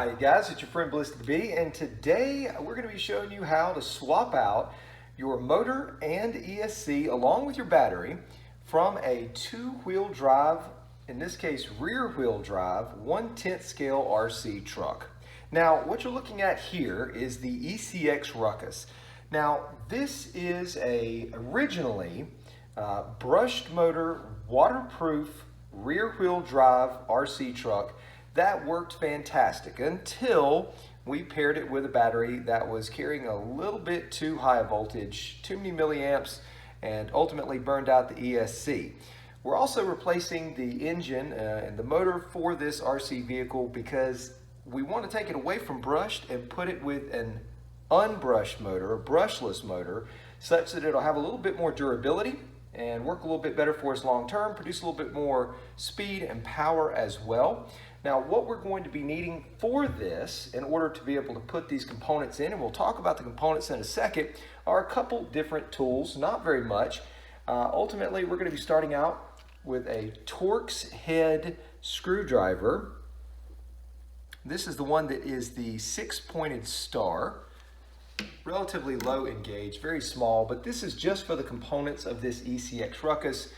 Hi guys, it's your friend Ballistic B, and today we're going to be showing you how to swap out your motor and ESC along with your battery from a two-wheel drive, in this case rear wheel drive, 1/10 scale RC truck. Now what you're looking at here is the ECX Ruckus. Now this is originally brushed motor, waterproof, rear wheel drive RC truck that worked fantastic until we paired it with a battery that was carrying a little bit too high a voltage, too many milliamps, and ultimately burned out the ESC. We're also replacing the engine and the motor for this RC vehicle because we want to take it away from brushed and put it with an unbrushed motor, a brushless motor, such that it'll have a little bit more durability and work a little bit better for us long term, produce a little bit more speed and power as well. Now what we're going to be needing for this in order to be able to put these components in, and we'll talk about the components in a second, are a couple different tools, not very much. Ultimately we're going to be starting out with a Torx head screwdriver. This is the one that is the 6-pointed star. Relatively low in gauge, very small, but this is just for the components of this ECX Ruckus.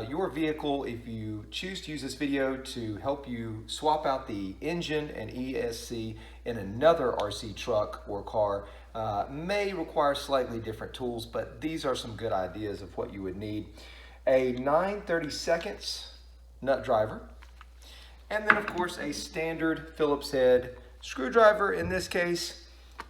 Your vehicle, if you choose to use this video to help you swap out the engine and ESC in another RC truck or car, may require slightly different tools, but these are some good ideas of what you would need. A 9/32 nut driver, and then of course a standard Phillips head screwdriver, in this case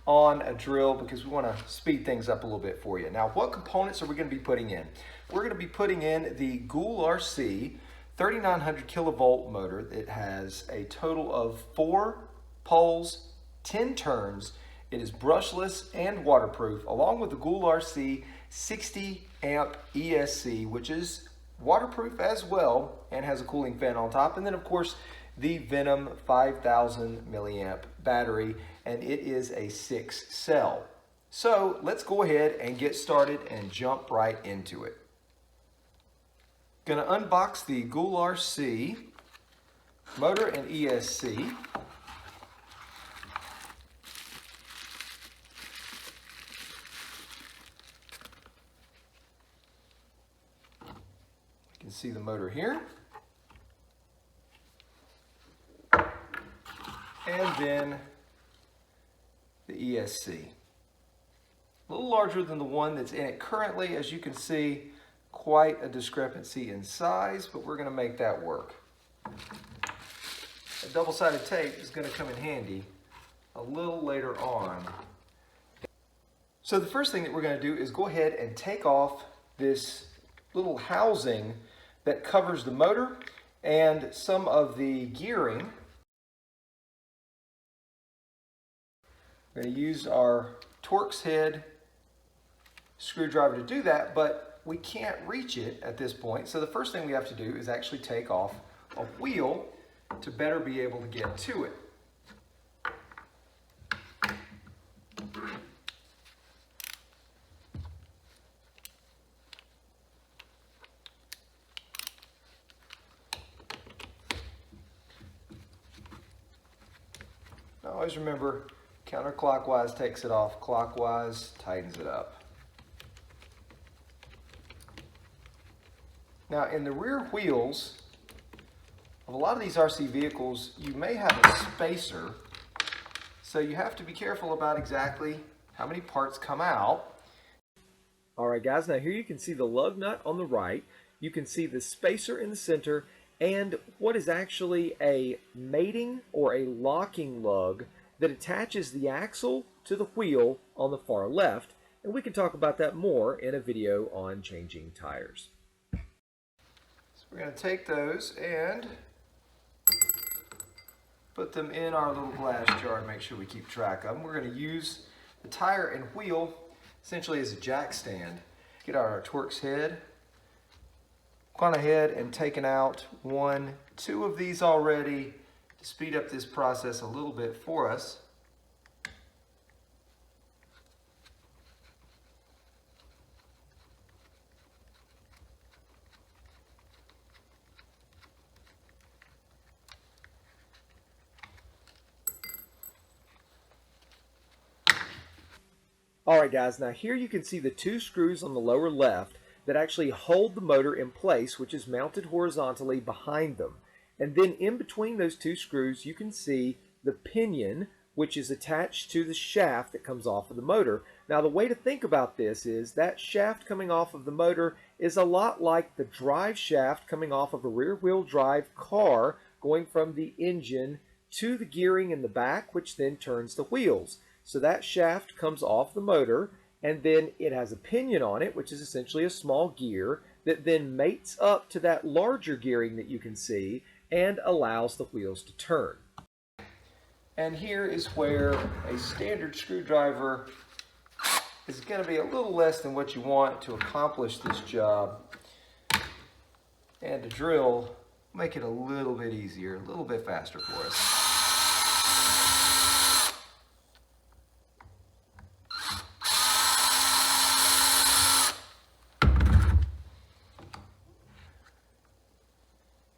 on a drill, because we want to speed things up a little bit for you. Now what components are we going to be putting in? We're going to be putting in the Gould RC 3900 kilovolt motor. It has a total of 4 poles, 10 turns. It is brushless and waterproof, along with the Gould RC 60 amp ESC, which is waterproof as well and has a cooling fan on top. And then of course the Venom 5000 milliamp battery, and it is a 6-cell. So let's go ahead and get started and jump right into it. Gonna unbox the Gould RC motor and ESC. You can see the motor here. And then the ESC. A little larger than the one that's in it currently, as you can see, quite a discrepancy in size, but we're going to make that work. A double-sided tape is going to come in handy a little later on. So the first thing that we're going to do is go ahead and take off this little housing that covers the motor and some of the gearing. We're going to use our Torx head screwdriver to do that, but we can't reach it at this point. So the first thing we have to do is actually take off a wheel to better be able to get to it. Now always remember, counterclockwise takes it off, clockwise tightens it up. Now in the rear wheels of a lot of these RC vehicles, you may have a spacer, so you have to be careful about exactly how many parts come out. Alright guys, now here you can see the lug nut on the right, you can see the spacer in the center, and what is actually a mating or a locking lug that attaches the axle to the wheel on the far left, and we can talk about that more in a video on changing tires. So we're going to take those and put them in our little glass jar and make sure we keep track of them. We're going to use the tire and wheel essentially as a jack stand. Get out our Torx head. Gone ahead and taken out 1, 2 of these already to speed up this process a little bit for us. All right, guys, now here you can see the two screws on the lower left that actually hold the motor in place, which is mounted horizontally behind them. And then in between those two screws, you can see the pinion, which is attached to the shaft that comes off of the motor. Now, the way to think about this is that shaft coming off of the motor is a lot like the drive shaft coming off of a rear-wheel drive car going from the engine to the gearing in the back, which then turns the wheels. So that shaft comes off the motor, and then it has a pinion on it, which is essentially a small gear that then mates up to that larger gearing that you can see and allows the wheels to turn. And here is where a standard screwdriver is going to be a little less than what you want to accomplish this job. And to drill, make it a little bit easier, a little bit faster for us.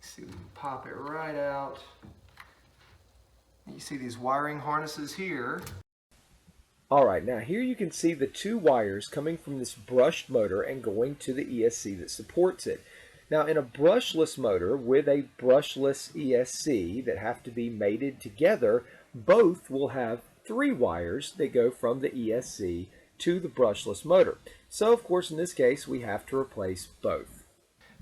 See, we can pop it right out. You see these wiring harnesses here. All right, now here you can see the two wires coming from this brushed motor and going to the ESC that supports it. Now, in a brushless motor with a brushless ESC that have to be mated together, both will have three wires that go from the ESC to the brushless motor. So, of course, in this case, we have to replace both.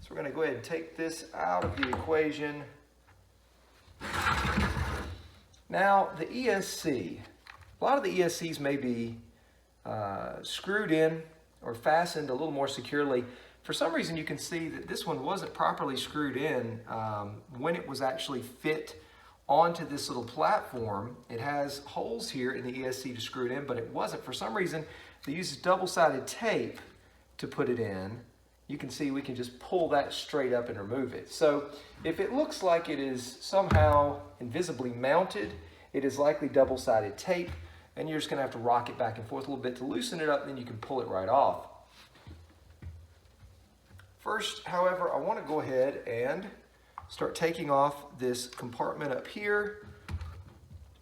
So we're going to go ahead and take this out of the equation. Now, the ESC, a lot of the ESCs may be screwed in or fastened a little more securely. For some reason, you can see that this one wasn't properly screwed in when it was actually fit onto this little platform. It has holes here in the ESC to screw it in, but it wasn't. For some reason, they used double-sided tape to put it in. You can see we can just pull that straight up and remove it. So if it looks like it is somehow invisibly mounted, it is likely double-sided tape, and you're just going to have to rock it back and forth a little bit to loosen it up, and then you can pull it right off. First, however, I want to go ahead and start taking off this compartment up here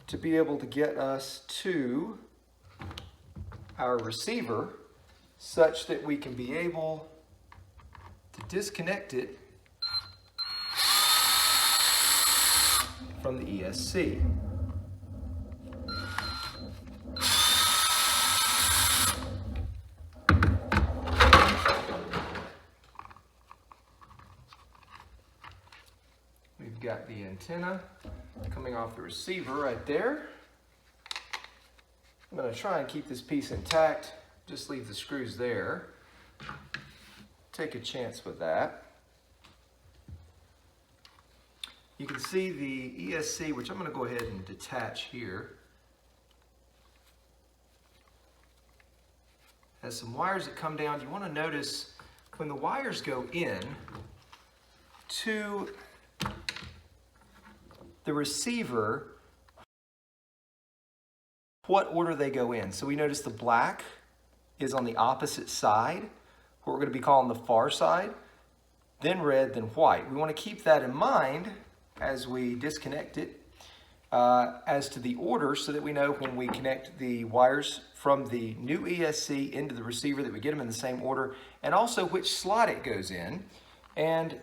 to be able to get us to our receiver such that we can be able to disconnect it from the ESC. We've got the antenna coming off the receiver right there. I'm going to try and keep this piece intact, just leave the screws there. Take a chance with that. You can see the ESC, which I'm going to go ahead and detach here. Has some wires that come down. You want to notice when the wires go in to the receiver, what order they go in. So we notice the black is on the opposite side, what we're going to be calling the far side, then red, then white. We want to keep that in mind as we disconnect it as to the order, so that we know when we connect the wires from the new ESC into the receiver that we get them in the same order, and also which slot it goes in. And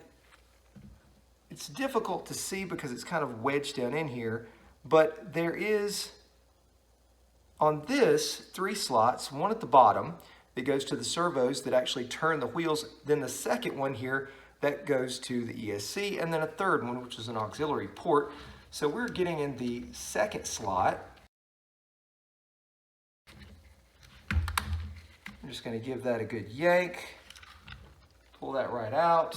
it's difficult to see because it's kind of wedged down in here, but there is on this 3 slots, one at the bottom that goes to the servos that actually turn the wheels, then the second one here that goes to the ESC, and then a third one, which is an auxiliary port. So we're getting in the second slot. I'm just going to give that a good yank, pull that right out.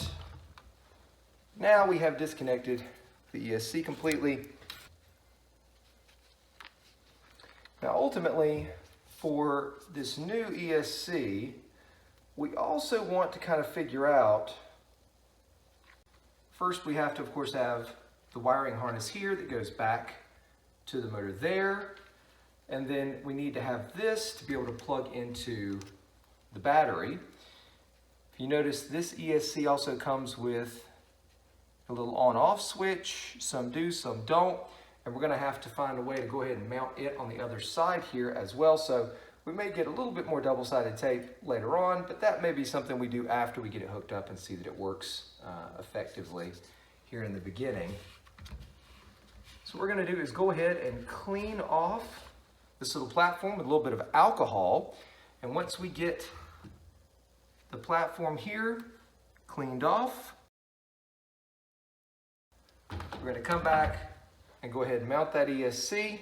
Now we have disconnected the ESC completely. Now ultimately, for this new ESC, we also want to kind of figure out, first we have to of course have the wiring harness here that goes back to the motor there, and then we need to have this to be able to plug into the battery. If you notice, this ESC also comes with a little on-off switch. Some do, some don't. And we're going to have to find a way to go ahead and mount it on the other side here as well. So We may get a little bit more double-sided tape later on, but that may be something we do after we get it hooked up and see that it works effectively here in the beginning. So what we're going to do is go ahead and clean off this little platform with a little bit of alcohol. And once we get the platform here cleaned off, we're going to come back and go ahead and mount that ESC,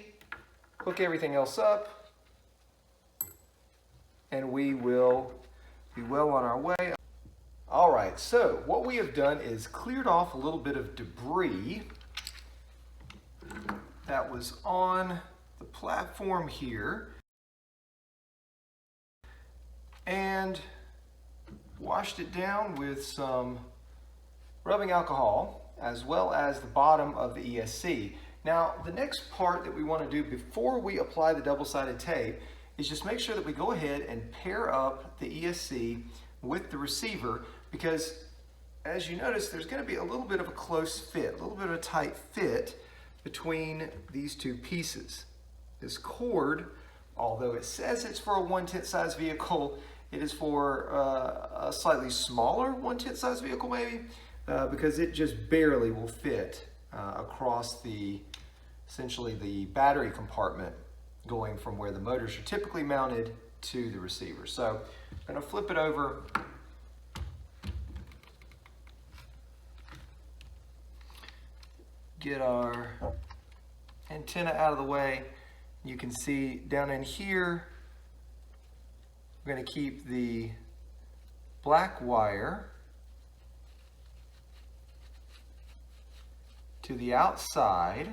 hook everything else up, and we will be well on our way. All right, so what we have done is cleared off a little bit of debris that was on the platform here and washed it down with some rubbing alcohol as well as the bottom of the ESC. Now, the next part that we want to do before we apply the double-sided tape is just make sure that we go ahead and pair up the ESC with the receiver, because as you notice, there's going to be a little bit of a close fit, a little bit of a tight fit between these two pieces. This cord, although it says it's for a 1/10 size vehicle, it is for a slightly smaller 1/10 size vehicle maybe, because it just barely will fit across essentially the battery compartment, going from where the motors are typically mounted to the receiver. So I'm going to flip it over. Get our antenna out of the way. You can see down in here, we're going to keep the black wire to the outside.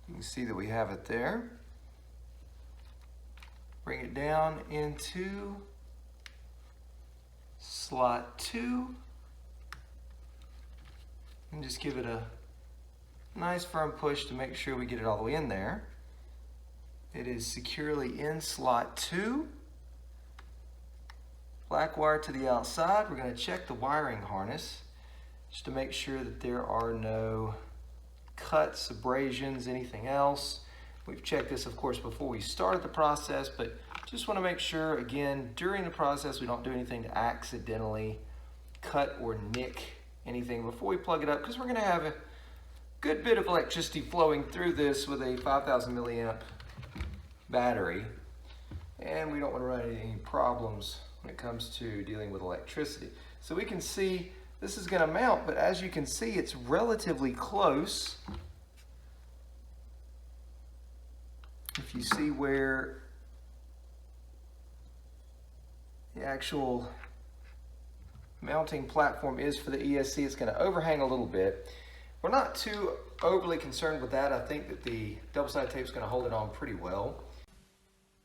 You can see that we have it there. Bring it down into slot 2 and just give it a nice firm push to make sure we get it all the way in there. It is securely in slot 2. Black wire to the outside. We're going to check the wiring harness just to make sure that there are no cuts, abrasions, anything else. We've checked this, of course, before we started the process, but just want to make sure, again, during the process, we don't do anything to accidentally cut or nick anything before we plug it up, because we're going to have a good bit of electricity flowing through this with a 5,000 milliamp battery, and we don't want to run into any problems when it comes to dealing with electricity. So we can see this is going to mount, but as you can see, it's relatively close. If you see where the actual mounting platform is for the ESC, it's going to overhang a little bit. We're not too overly concerned with that. I think that the double-sided tape is going to hold it on pretty well.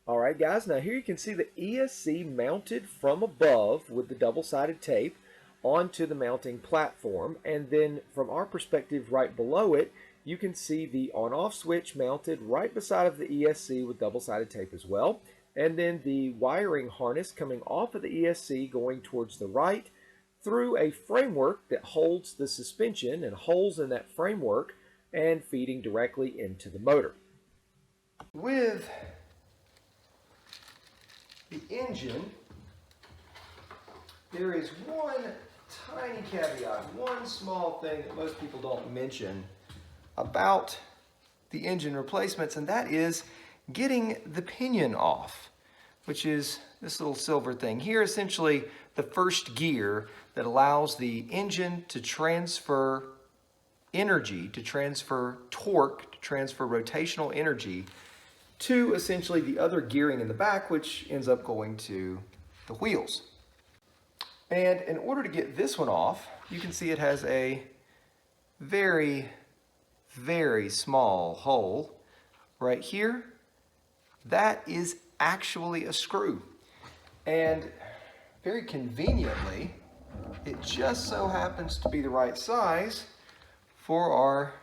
All right, guys, now here you can see the ESC mounted from above with the double-sided tape onto the mounting platform, and then from our perspective right below it, you can see the on-off switch mounted right beside of the ESC with double-sided tape as well, and then the wiring harness coming off of the ESC going towards the right through a framework that holds the suspension and holes in that framework and feeding directly into the motor. With the engine, there is one tiny caveat, one small thing that most people don't mention about the engine replacements, and that is getting the pinion off, which is this little silver thing here, essentially the first gear that allows the engine to transfer energy, to transfer torque, to transfer rotational energy to essentially the other gearing in the back, which ends up going to the wheels. And in order to get this one off, you can see it has a very, very small hole right here. That is actually a screw. And very conveniently, it just so happens to be the right size for our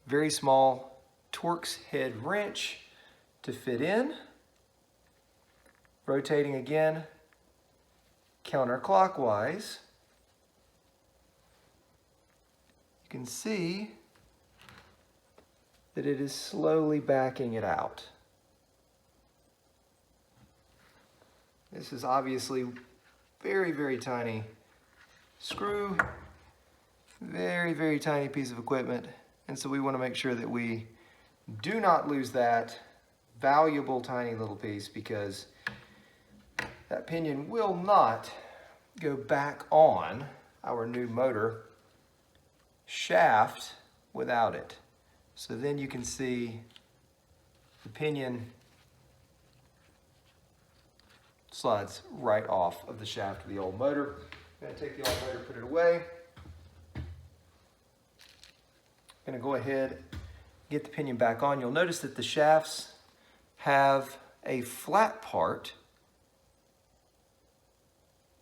very small Torx head wrench to fit in. Rotating again counterclockwise, you can see that it is slowly backing it out. This is obviously very, very tiny screw, very, very tiny piece of equipment. And so we want to make sure that we do not lose that valuable tiny little piece, because that pinion will not go back on our new motor shaft without it. So then you can see the pinion slides right off of the shaft of the old motor. I'm going to take the old motor, put it away. I'm going to go ahead, get the pinion back on. You'll notice that the shafts have a flat part.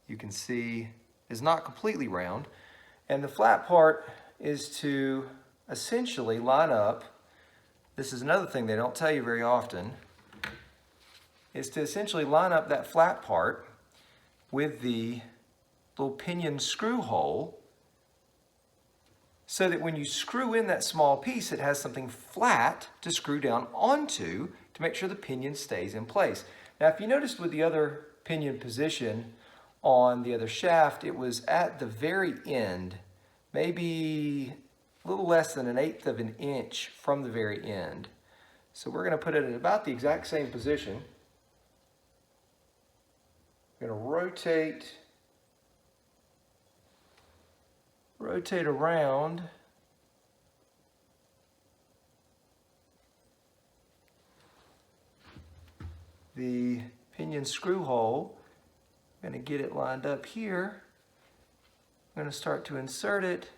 You can see is not completely round. And the flat part is to essentially line up, this is another thing they don't tell you very often, is to essentially line up that flat part with the little pinion screw hole, so that when you screw in that small piece, it has something flat to screw down onto to make sure the pinion stays in place. Now, if you noticed with the other pinion position on the other shaft, it was at the very end, maybe a little less than 1/8 of an inch from the very end. So we're going to put it in about the exact same position. I'm going to rotate around the pinion screw hole. I'm going to get it lined up here. I'm going to start to insert it.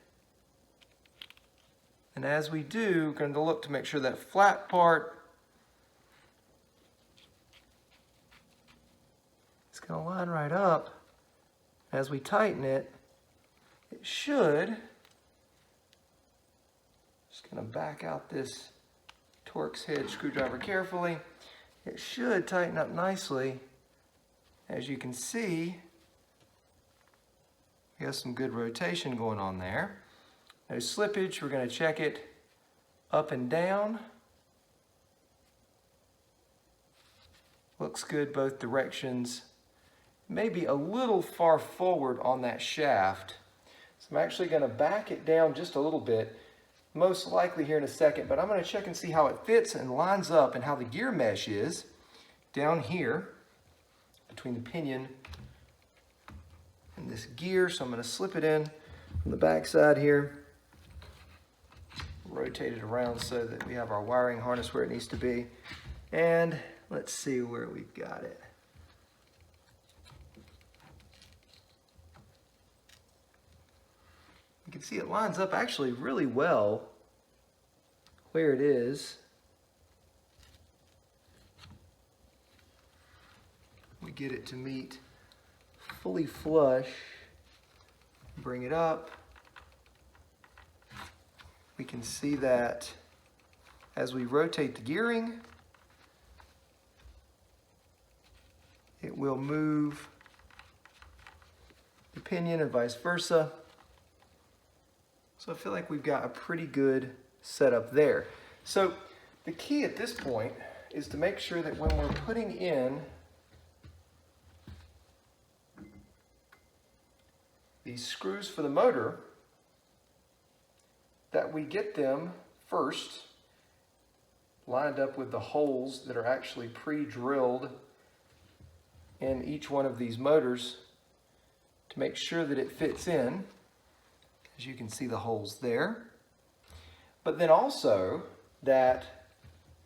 And as we do, we're going to look to make sure that flat part is going to line right up. As we tighten it, it should, just going to back out this Torx head screwdriver carefully. It should tighten up nicely. As you can see, we have some good rotation going on there. No slippage. We're going to check it up and down. Looks good both directions. Maybe a little far forward on that shaft. So I'm actually going to back it down just a little bit, most likely here in a second, but I'm going to check and see how it fits and lines up and how the gear mesh is down here between the pinion and this gear. So I'm going to slip it in from the back side here, rotate it around so that we have our wiring harness where it needs to be, and let's see where we've got it. You can see it lines up actually really well where it is. We get it to meet fully flush, bring it up. We can see that as we rotate the gearing, it will move the pinion and vice versa. So I feel like we've got a pretty good setup there. So the key at this point is to make sure that when we're putting in these screws for the motor, that we get them first lined up with the holes that are actually pre-drilled in each one of these motors to make sure that it fits in. As you can see, the holes there. But then also that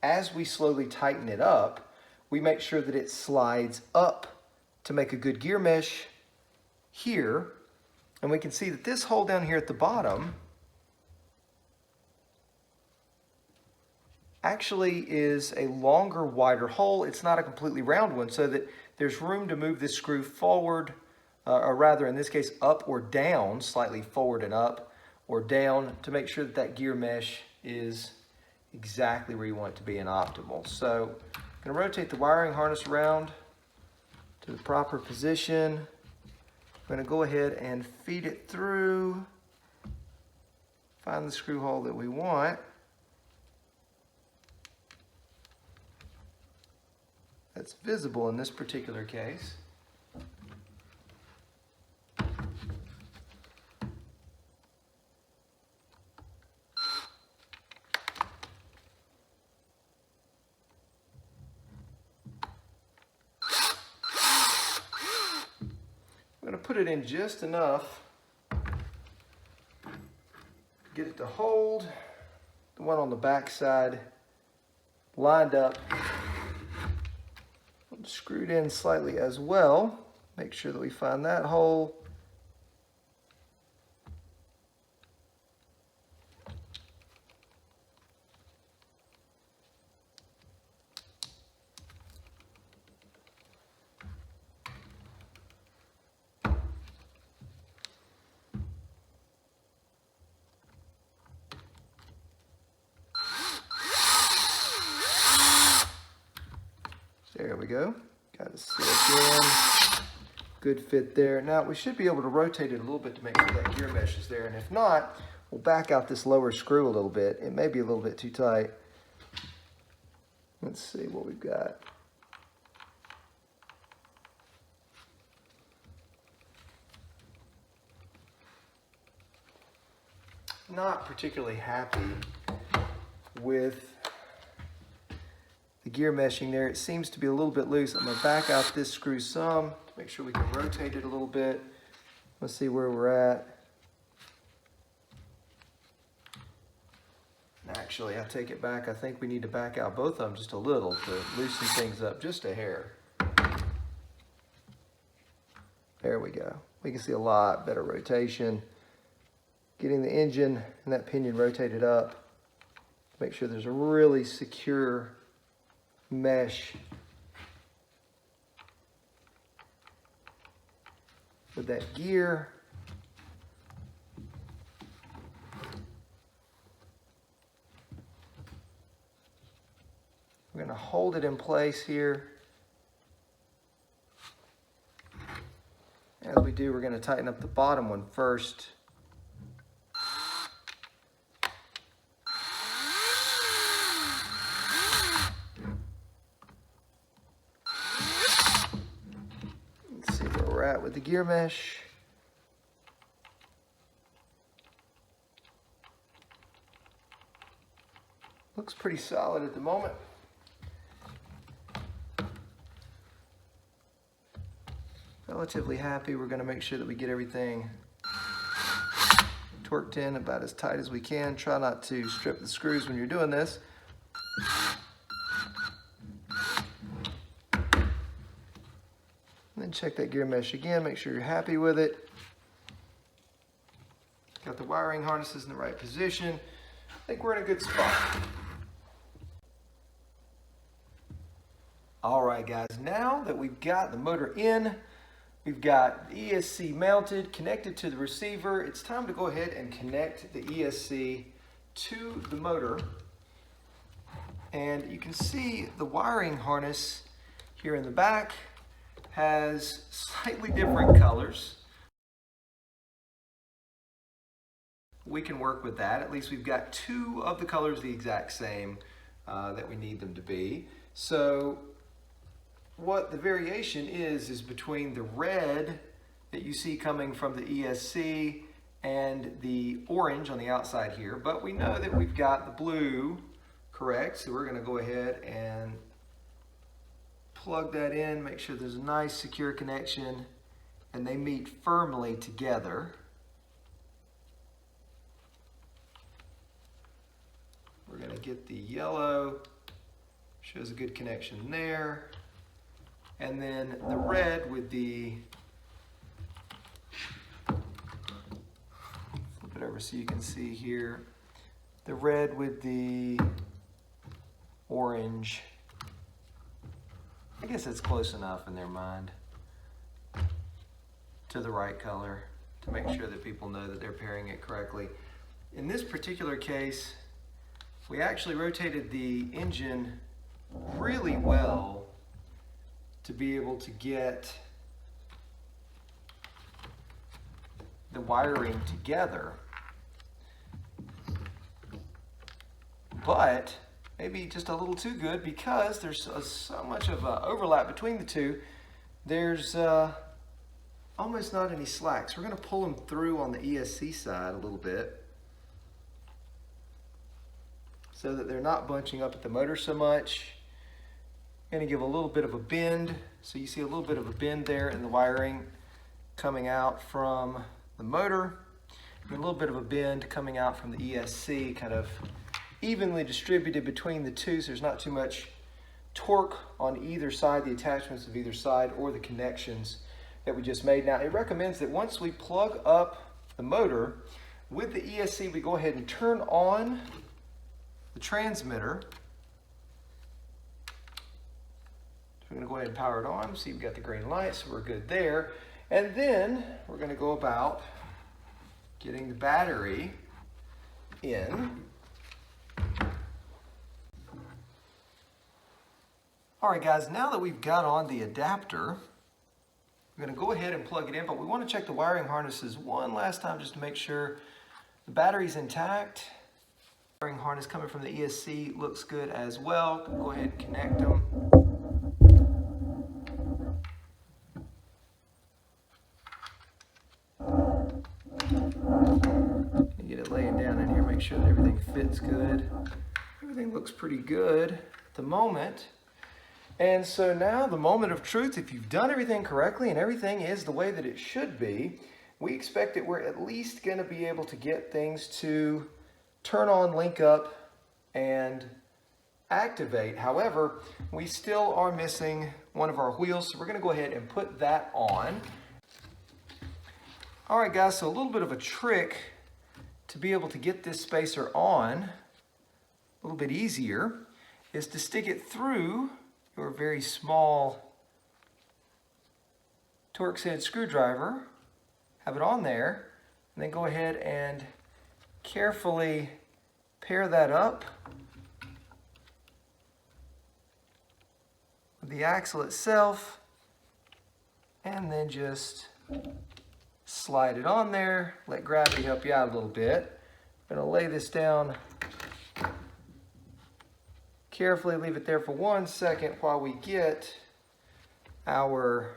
as we slowly tighten it up, we make sure that it slides up to make a good gear mesh here. And we can see that this hole down here at the bottom actually is a longer, wider hole. It's not a completely round one, so that there's room to move this screw forward, or rather in this case up or down, slightly forward and up or down, to make sure that that gear mesh is exactly where you want it to be and optimal. So I'm going to rotate the wiring harness around to the proper position. I'm going to go ahead and feed it through, find the screw hole that we want. that's visible in this particular case. I'm going to put it in just enough, get it to hold. The one on the back side lined up, screwed in slightly as well. Make sure that we find that hole. There we go. Got it slipped in. Good fit there. Now we should be able to rotate it a little bit to make sure that gear mesh is there. And if not, we'll back out this lower screw a little bit. It may be a little bit too tight. Let's see what we've got. Not particularly happy with the gear meshing there. It seems to be a little bit loose. I'm going to back out this screw some to make sure we can rotate it a little bit. Let's see where we're at. Actually, I take it back. I think we need to back out both of them just a little to loosen things up just a hair. There we go. We can see a lot better rotation. Getting the engine and that pinion rotated up. Make sure there's a really secure mesh with that gear. We're going to hold it in place here. As we do, we're going to tighten up the bottom one first. Let's see where we're at with the gear mesh. Looks pretty solid at the moment. Relatively happy. We're going to make sure that we get everything torqued in about as tight as we can. Try not to strip the screws when you're doing this. And then check that gear mesh again. Make sure you're happy with it. Got the wiring harnesses in the right position. I think we're in a good spot. All right, guys. Now that we've got the motor in, we've got the ESC mounted, connected to the receiver. It's time to go ahead and connect the ESC to the motor. And you can see the wiring harness here in the back has slightly different colors. We can work with that. At least we've got two of the colors the exact same that we need them to be. So what the variation is between the red that you see coming from the ESC and the orange on the outside here, but we know that we've got the blue correct, so we're going to go ahead and plug that in, make sure there's a nice secure connection and they meet firmly together. We're going to get the yellow, shows a good connection there. And then the red with the, flip it over so you can see here, the red with the orange. I guess it's close enough in their mind to the right color to make sure that people know that they're pairing it correctly. In this particular case, we actually rotated the engine really well to be able to get the wiring together. But maybe just a little too good because there's so much of overlap between the two. There's almost not any slack. So we're going to pull them through on the ESC side a little bit so that they're not bunching up at the motor so much. Going to give a little bit of a bend. So you see a little bit of a bend there in the wiring coming out from the motor. And a little bit of a bend coming out from the ESC, kind of evenly distributed between the two, so there's not too much torque on either side, the attachments of either side, or the connections that we just made. Now, it recommends that once we plug up the motor with the ESC, we go ahead and turn on the transmitter. So we're going to go ahead and power it on. See, we've got the green light, so we're good there. And then we're going to go about getting the battery in. All right, guys, now that we've got on the adapter, we're going to go ahead and plug it in, but we want to check the wiring harnesses one last time just to make sure the battery's intact. The wiring harness coming from the ESC looks good as well. Go ahead and connect them. Get it laying down in here, make sure that everything fits good. Everything looks pretty good at the moment. And so now the moment of truth, if you've done everything correctly and everything is the way that it should be, we expect that we're at least going to be able to get things to turn on, link up, and activate. However, we still are missing one of our wheels, so we're going to go ahead and put that on. All right, guys, so a little bit of a trick to be able to get this spacer on a little bit easier is to stick it through your very small Torx head screwdriver, have it on there, and then go ahead and carefully pair that up with the axle itself, and then just slide it on there, let gravity help you out a little bit. I'm going to lay this down carefully, leave it there for 1 second while we get our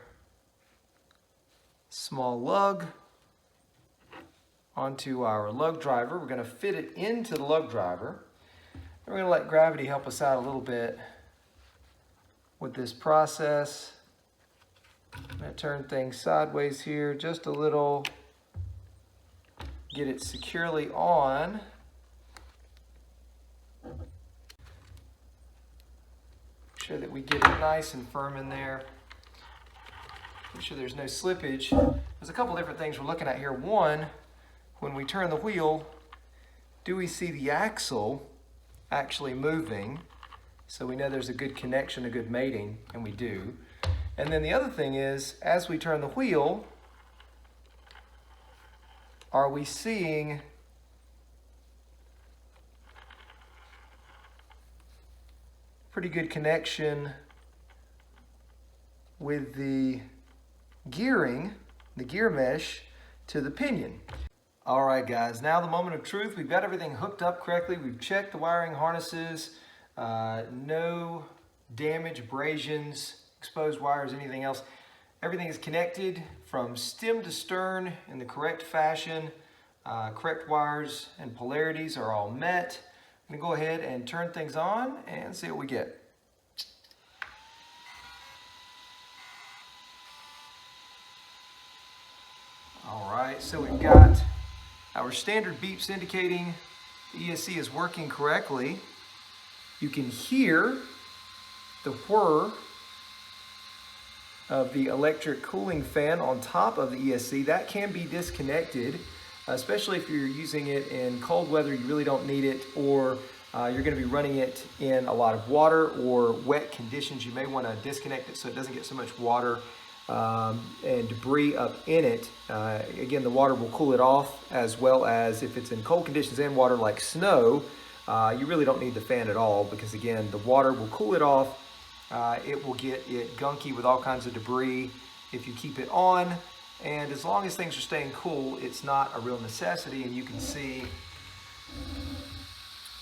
small lug onto our lug driver. We're going to fit it into the lug driver. We're going to let gravity help us out a little bit with this process. I'm going to turn things sideways here just a little, get it securely on. Make sure that we get it nice and firm in there. Make sure there's no slippage. There's a couple different things we're looking at here. One, when we turn the wheel, do we see the axle actually moving? So we know there's a good connection, a good mating, and we do. And then the other thing is, as we turn the wheel, are we seeing pretty good connection with the gearing, the gear mesh, to the pinion? All right, guys, now the moment of truth. We've got everything hooked up correctly. We've checked the wiring harnesses, no damage, abrasions, exposed wires, anything else. Everything is connected from stem to stern in the correct fashion. Correct wires and polarities are all met. I'm going to go ahead and turn things on and see what we get. All right, so we've got our standard beeps indicating the ESC is working correctly. You can hear the whir of the electric cooling fan on top of the ESC. That can be disconnected, especially if you're using it in cold weather, you really don't need it, or you're going to be running it in a lot of water or wet conditions. You may want to disconnect it so it doesn't get so much water and debris up in it. Again, the water will cool it off, as well as if it's in cold conditions and water like snow, you really don't need the fan at all, because again, the water will cool it off. It will get it gunky with all kinds of debris if you keep it on. And as long as things are staying cool, it's not a real necessity. And you can see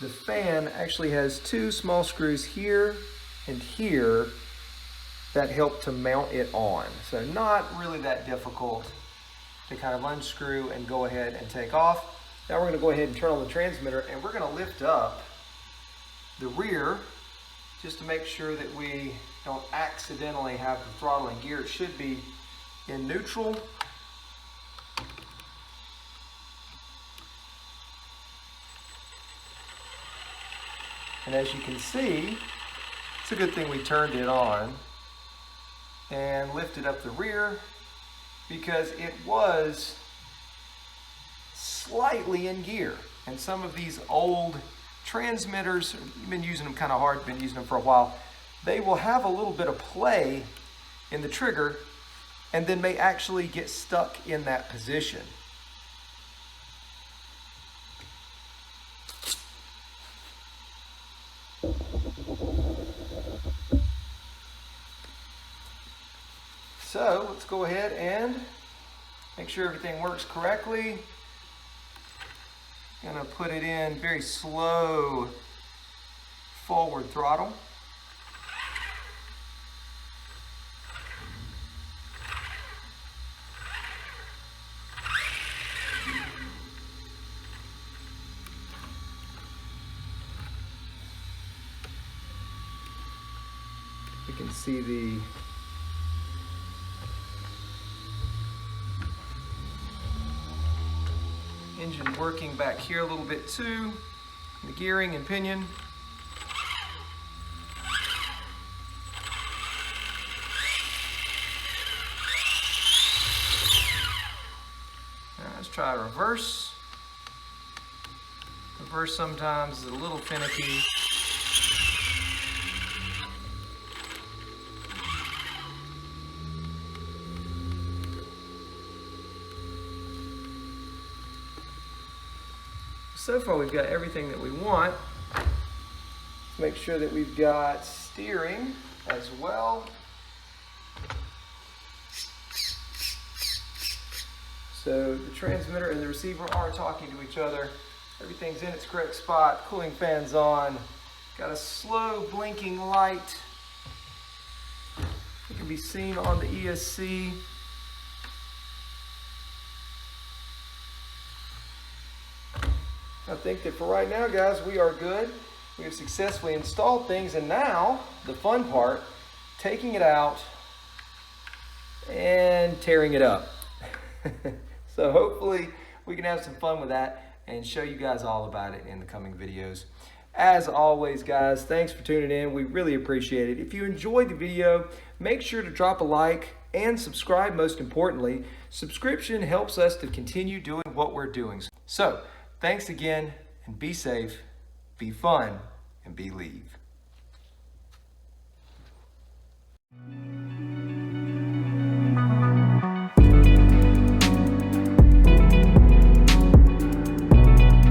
the fan actually has two small screws here and here that help to mount it on. So not really that difficult to kind of unscrew and go ahead and take off. Now we're going to go ahead and turn on the transmitter, and we're going to lift up the rear just to make sure that we don't accidentally have the throttle in gear. It should be in neutral. And as you can see, it's a good thing we turned it on and lifted up the rear, because it was slightly in gear. And some of these old transmitters, you've been using them kind of hard, been using them for a while, they will have a little bit of play in the trigger and then may actually get stuck in that position. So let's go ahead and make sure everything works correctly. Gonna put it in very slow forward throttle. You can see the engine working back here a little bit too, the gearing and pinion. Now let's try reverse. Reverse sometimes is a little finicky. So far we've got everything that we want. Let's make sure that we've got steering as well. So the transmitter and the receiver are talking to each other. Everything's in its correct spot. Cooling fan's on. Got a slow blinking light. It can be seen on the ESC. I think that for right now, guys, we are good. We have successfully installed things, and now the fun part, taking it out and tearing it up. So hopefully we can have some fun with that and show you guys all about it in the coming videos. As always, guys, thanks for tuning in. We really appreciate it. If you enjoyed the video, make sure to drop a like and subscribe. Most importantly, subscription helps us to continue doing what we're doing. So thanks again, and be safe, be fun, and believe.